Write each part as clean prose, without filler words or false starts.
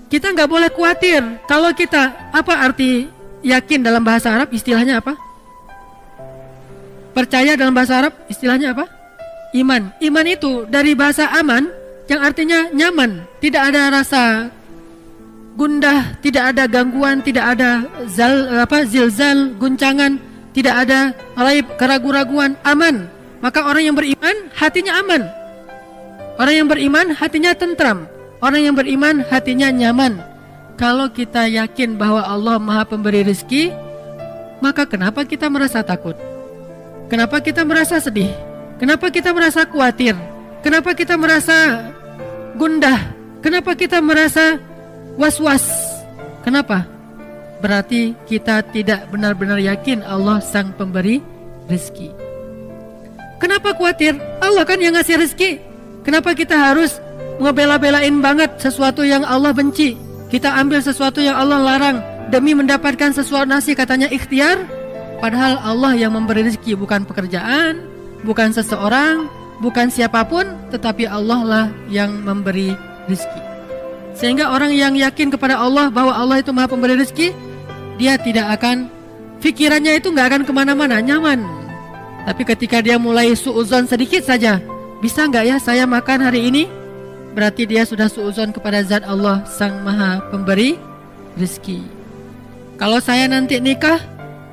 kita nggak boleh khawatir. Kalau kita, apa arti yakin dalam bahasa Arab? Istilahnya apa? Percaya dalam bahasa Arab istilahnya apa? Iman. Iman itu dari bahasa aman yang artinya nyaman, tidak ada rasa gundah, tidak ada gangguan, tidak ada zilzal, guncangan, tidak ada raib, keraguan-raguan, aman. Maka orang yang beriman hatinya aman. Orang yang beriman hatinya tentram. Orang yang beriman hatinya nyaman. Kalau kita yakin bahwa Allah Maha Pemberi rezeki, maka kenapa kita merasa takut? Kenapa kita merasa sedih? Kenapa kita merasa khawatir? Kenapa kita merasa gundah? Kenapa kita merasa was-was? Kenapa? Berarti kita tidak benar-benar yakin Allah Sang Pemberi rezeki. Kenapa khawatir? Allah kan yang ngasih rezeki. Kenapa kita harus ngebela-belain banget sesuatu yang Allah benci? Kita ambil sesuatu yang Allah larang demi mendapatkan sesuatu nasi, katanya ikhtiar. Padahal Allah yang memberi rezeki, bukan pekerjaan, bukan seseorang, bukan siapapun, tetapi Allah lah yang memberi rezeki. Sehingga orang yang yakin kepada Allah bahwa Allah itu Maha Pemberi rezeki, dia tidak akan, pikirannya itu nggak akan kemana-mana, nyaman. Tapi ketika dia mulai suuzon sedikit saja, bisa nggak ya saya makan hari ini? Berarti dia sudah suuzon kepada zat Allah Sang Maha Pemberi rezeki. Kalau saya nanti nikah,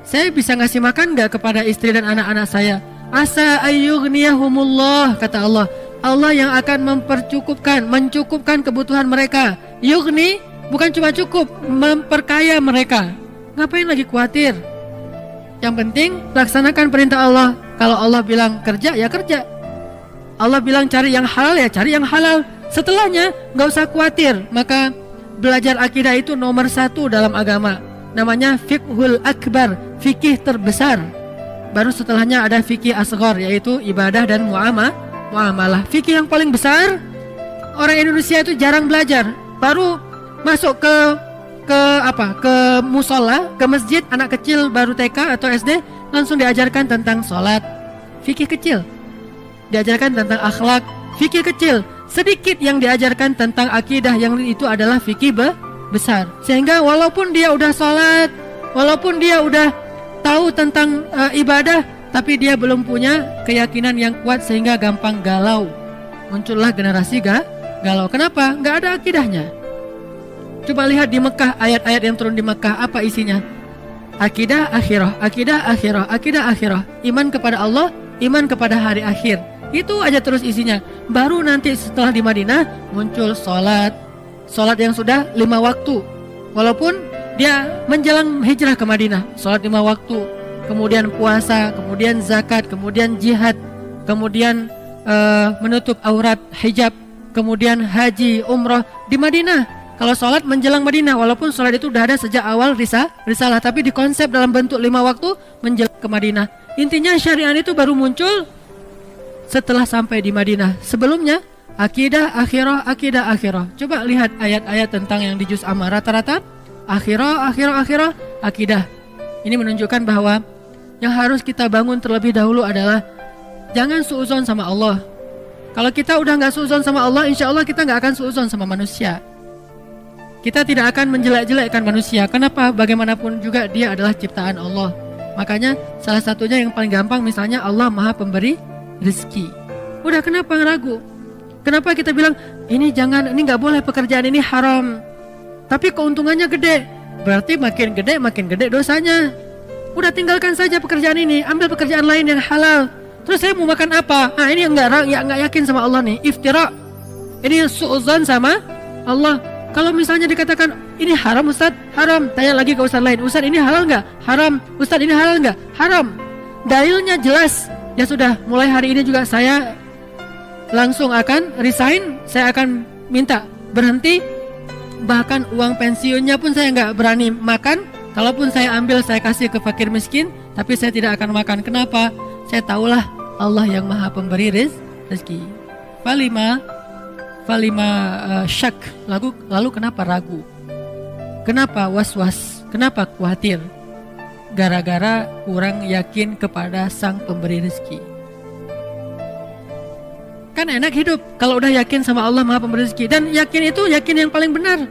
saya bisa ngasih makan nggak kepada istri dan anak-anak saya? Asa ayyughniyahumullah, kata Allah. Allah yang akan mencukupkan kebutuhan mereka. Yughni bukan cuma cukup, memperkaya mereka. Ngapain lagi khawatir? Yang penting laksanakan perintah Allah. Kalau Allah bilang kerja, ya kerja. Allah bilang cari yang halal, ya cari yang halal. Setelahnya nggak usah khawatir. Maka belajar akidah itu nomor 1 dalam agama. Namanya fiqhul akbar, fikih terbesar. Baru setelahnya ada fikih asghar, yaitu ibadah dan muamalah. Fikih yang paling besar, orang Indonesia itu jarang belajar. Baru masuk ke musola, ke masjid, anak kecil baru TK atau SD langsung diajarkan tentang sholat, fikih kecil. Diajarkan tentang akhlak, fikih kecil. Sedikit yang diajarkan tentang akidah, yang itu adalah fikih besar. Sehingga walaupun dia udah sholat, walaupun dia udah tahu tentang ibadah, tapi dia belum punya keyakinan yang kuat sehingga gampang galau. Muncullah generasi galau. Kenapa? Nggak ada akidahnya. Coba lihat di Mekah, ayat-ayat yang turun di Mekah, apa isinya? Akidah akhirah, akidah akhirah, akidah akhirah. Iman kepada Allah, iman kepada hari akhir. Itu aja terus isinya. Baru nanti setelah di Madinah muncul sholat yang sudah 5 waktu. Walaupun dia menjelang hijrah ke Madinah, sholat 5 waktu, kemudian puasa, kemudian zakat, kemudian jihad, kemudian menutup aurat, hijab, kemudian haji, umrah di Madinah. Kalau sholat menjelang Madinah, walaupun sholat itu udah ada sejak awal risalah, tapi dikonsep dalam bentuk 5 waktu menjelang ke Madinah. Intinya syariat itu baru muncul setelah sampai di Madinah. Sebelumnya akidah akhirah, akidah akhirah. Coba lihat ayat-ayat tentang yang di juz amma, rata-rata akhirah, akidah. Ini menunjukkan bahwa yang harus kita bangun terlebih dahulu adalah jangan suuzon sama Allah. Kalau kita udah nggak suuzon sama Allah, insya Allah kita nggak akan suuzon sama manusia. Kita tidak akan menjelek-jelekkan manusia. Kenapa? Bagaimanapun juga dia adalah ciptaan Allah. Makanya salah satunya yang paling gampang, misalnya Allah Maha Pemberi rezeki. Udah, kenapa ragu? Kenapa kita bilang ini jangan, ini nggak boleh, pekerjaan ini haram, tapi keuntungannya gede? Berarti makin gede dosanya. Udah, tinggalkan saja pekerjaan ini, ambil pekerjaan lain yang halal. Terus saya mau makan apa? Nah, ini nggak yakin sama Allah nih, iftira. Ini suuzon sama Allah. Kalau misalnya dikatakan ini haram Ustaz, haram. Tanya lagi ke Ustaz lain, Ustaz ini halal nggak? Haram. Ustaz ini halal nggak? Haram. Dalilnya jelas. Ya sudah, mulai hari ini juga saya langsung akan resign. Saya akan minta berhenti. Bahkan uang pensiunnya pun saya nggak berani makan. Kalaupun saya ambil, saya kasih ke fakir miskin, tapi saya tidak akan makan. Kenapa? Saya tahulah Allah yang Maha Pemberi rezeki. Falima syak. Lalu kenapa ragu? Kenapa was-was? Kenapa khawatir? Gara-gara kurang yakin kepada Sang Pemberi rezeki. Kan enak hidup kalau udah yakin sama Allah Maha Pemberi rezeki. Dan yakin itu yakin yang paling benar.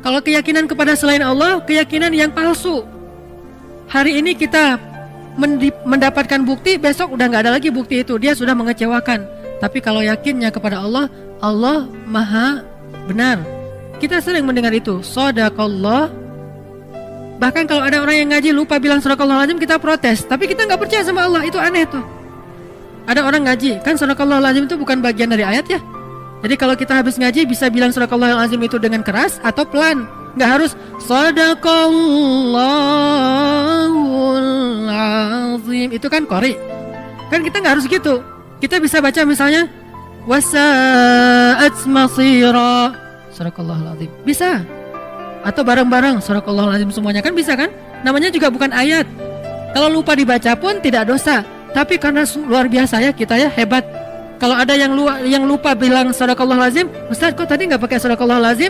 Kalau keyakinan kepada selain Allah, keyakinan yang palsu. Hari ini kita mendapatkan bukti, besok udah nggak ada lagi bukti itu, dia sudah mengecewakan. Tapi kalau yakinnya kepada Allah, Allah maha benar. Kita sering mendengar itu, shadaqallah. Bahkan kalau ada orang yang ngaji lupa bilang shadaqallahul azim, kita protes. Tapi kita nggak percaya sama Allah, itu aneh tuh. Ada orang ngaji, kan shadaqallahul azim itu bukan bagian dari ayat ya. Jadi kalau kita habis ngaji bisa bilang shadaqallahul azim itu dengan keras atau pelan. Nggak harus shadaqallahul azim, itu kan qori. Kan kita nggak harus gitu. Kita bisa baca misalnya wasa'at masira, shadaqallahul azim. Bisa. Atau bareng-bareng shadaqallahul azim semuanya, kan bisa kan? Namanya juga bukan ayat. Kalau lupa dibaca pun tidak dosa. Tapi karena luar biasa ya kita ya, hebat. Kalau ada yang lupa bilang shadaqallahul azim, Ustaz kok tadi nggak pakai shadaqallahul azim?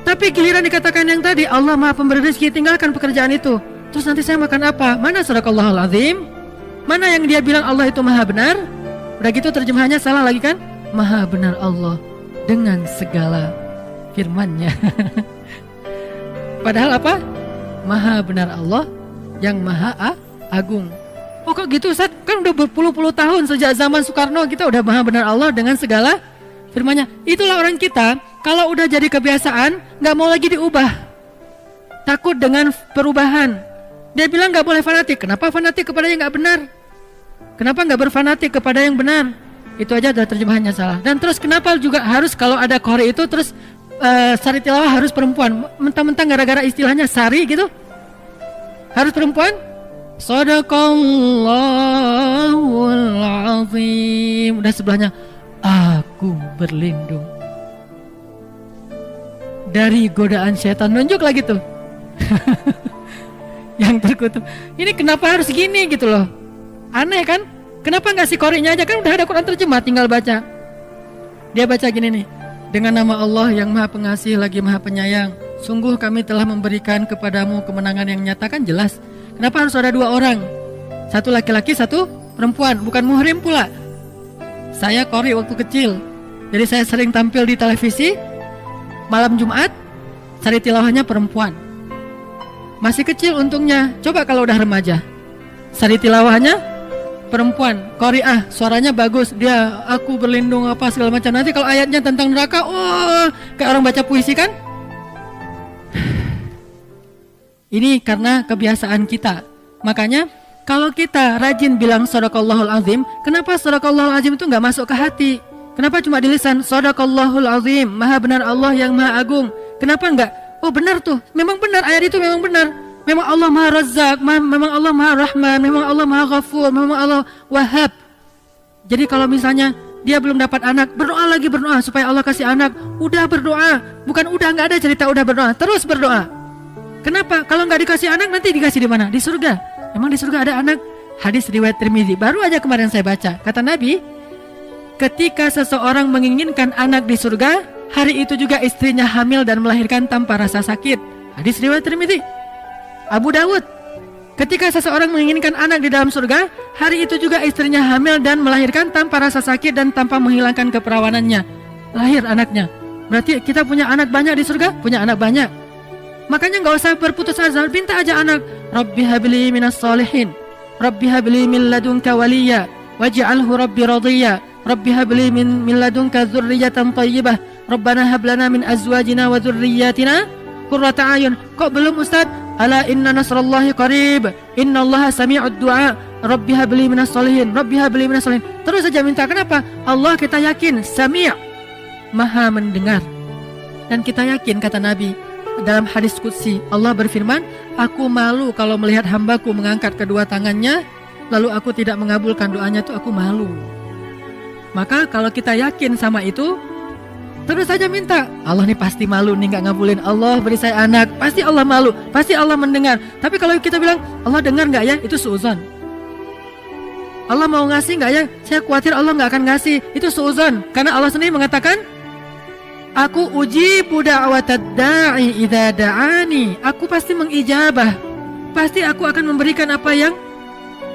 Tapi giliran dikatakan yang tadi, Allah maha pemberi rezeki, tinggalkan pekerjaan itu. Terus nanti saya makan apa? Mana shadaqallahul azim? Mana yang dia bilang Allah itu maha benar? Udah gitu terjemahannya salah lagi kan? Maha benar Allah dengan segala firman-Nya. Padahal apa? Maha benar Allah yang maha agung. Oh kok gitu Ustaz? Kan udah berpuluh-puluh tahun sejak zaman Soekarno kita udah maha benar Allah dengan segala firman-Nya. Itulah orang kita, kalau udah jadi kebiasaan gak mau lagi diubah. Takut dengan perubahan. Dia bilang gak boleh fanatik. Kenapa fanatik kepada yang gak benar? Kenapa gak berfanatik kepada yang benar? Itu aja adalah terjemahannya salah. Dan terus kenapa juga harus kalau ada qori itu terus sari tilawah harus perempuan? Mentang-mentang gara-gara istilahnya sari gitu harus perempuan? Shadaqallahul azim. Udah sebelahnya aku berlindung dari godaan setan, nunjuk lagi tuh. Yang terkutuk. Ini kenapa harus gini gitu loh. Aneh kan? Kenapa nggak si qori'nya aja, kan udah ada Quran terjemah, tinggal baca. Dia baca gini nih. Dengan nama Allah yang maha pengasih lagi maha penyayang, sungguh kami telah memberikan kepadamu kemenangan yang nyata. Kan jelas. Kenapa harus ada dua orang? Satu laki-laki, satu perempuan. Bukan muhrim pula. Saya qori waktu kecil, jadi saya sering tampil di televisi. Malam Jumat, sari tilawahnya perempuan. Masih kecil untungnya. Coba kalau udah remaja, sari tilawahnya perempuan, qori'ah, suaranya bagus. Dia aku berlindung apa segala macam. Nanti kalau ayatnya tentang neraka, oh, kayak orang baca puisi kan? Ini karena kebiasaan kita. Makanya kalau kita rajin bilang shadaqallahul azim, kenapa shadaqallahul azim itu nggak masuk ke hati? Kenapa cuma di lisan? Shadaqallahul azim, maha benar Allah yang maha agung. Kenapa enggak? Oh benar tuh, memang benar, ayat itu memang benar. Memang Allah maha razzaq, memang Allah maha rahman, memang Allah maha ghafur, memang Allah wahhab. Jadi kalau misalnya dia belum dapat anak, berdoa lagi, berdoa supaya Allah kasih anak. Udah berdoa, bukan udah, nggak ada cerita udah berdoa, terus berdoa. Kenapa? Kalau nggak dikasih anak nanti dikasih di mana? Di surga. Emang di surga ada anak? Hadis riwayat Tirmidzi. Baru aja kemarin saya baca. Kata Nabi, ketika seseorang menginginkan anak di surga, hari itu juga istrinya hamil dan melahirkan tanpa rasa sakit. Hadis riwayat Tirmidzi. Abu Dawud, ketika seseorang menginginkan anak di dalam surga, hari itu juga istrinya hamil dan melahirkan tanpa rasa sakit dan tanpa menghilangkan keperawanannya. Lahir anaknya. Berarti kita punya anak banyak di surga? Punya anak banyak. Makanya gak usah berputus asa, minta aja anak. Rabbi habli minas salihin, Rabbi habli min ladunka waliya, waj'alhu Rabbi radiyya, Rabbi habli min ladunka dzurriyyatan thayyibah, Rabbana hab lana min azwajina wa dzurriyyatina qurrata a'yun. Kok belum Ustaz? Ala inna nasrallahi qarib, innallaha sami'ud du'a, Rabbi habli minas salihin, Rabbi habli minas salihin. Terus saja minta. Kenapa? Allah kita yakin Sami', maha mendengar. Dan kita yakin, kata Nabi dalam hadis qudsi, Allah berfirman, aku malu kalau melihat hambaku mengangkat kedua tangannya lalu aku tidak mengabulkan doanya, itu aku malu. Maka kalau kita yakin sama itu, terus saja minta. Allah nih pasti malu nih gak ngabulin, Allah beri saya anak, pasti Allah malu, pasti Allah mendengar. Tapi kalau kita bilang Allah dengar gak ya, itu suuzon. Allah mau ngasih gak ya, saya khawatir Allah gak akan ngasih, itu suuzon. Karena Allah sendiri mengatakan, aku ujibu da'watad da'i idza da'ani. Aku pasti mengijabah. Pasti aku akan memberikan apa yang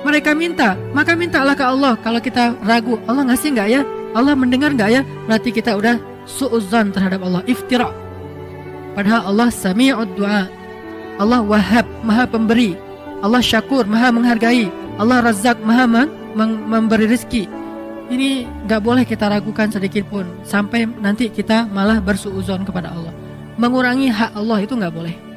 mereka minta. Maka mintalah ke Allah. Kalau kita ragu, Allah ngasih enggak ya? Allah mendengar enggak ya? Berarti kita udah su'udzan terhadap Allah, iftira. Padahal Allah Sami'ud Du'a, Allah Wahhab, Maha Pemberi, Allah Syakur, Maha Menghargai, Allah Razzaq, Maha memberi rezeki. Ini gak boleh kita ragukan sedikit pun, sampai nanti kita malah bersuuzon kepada Allah. Mengurangi hak Allah itu gak boleh.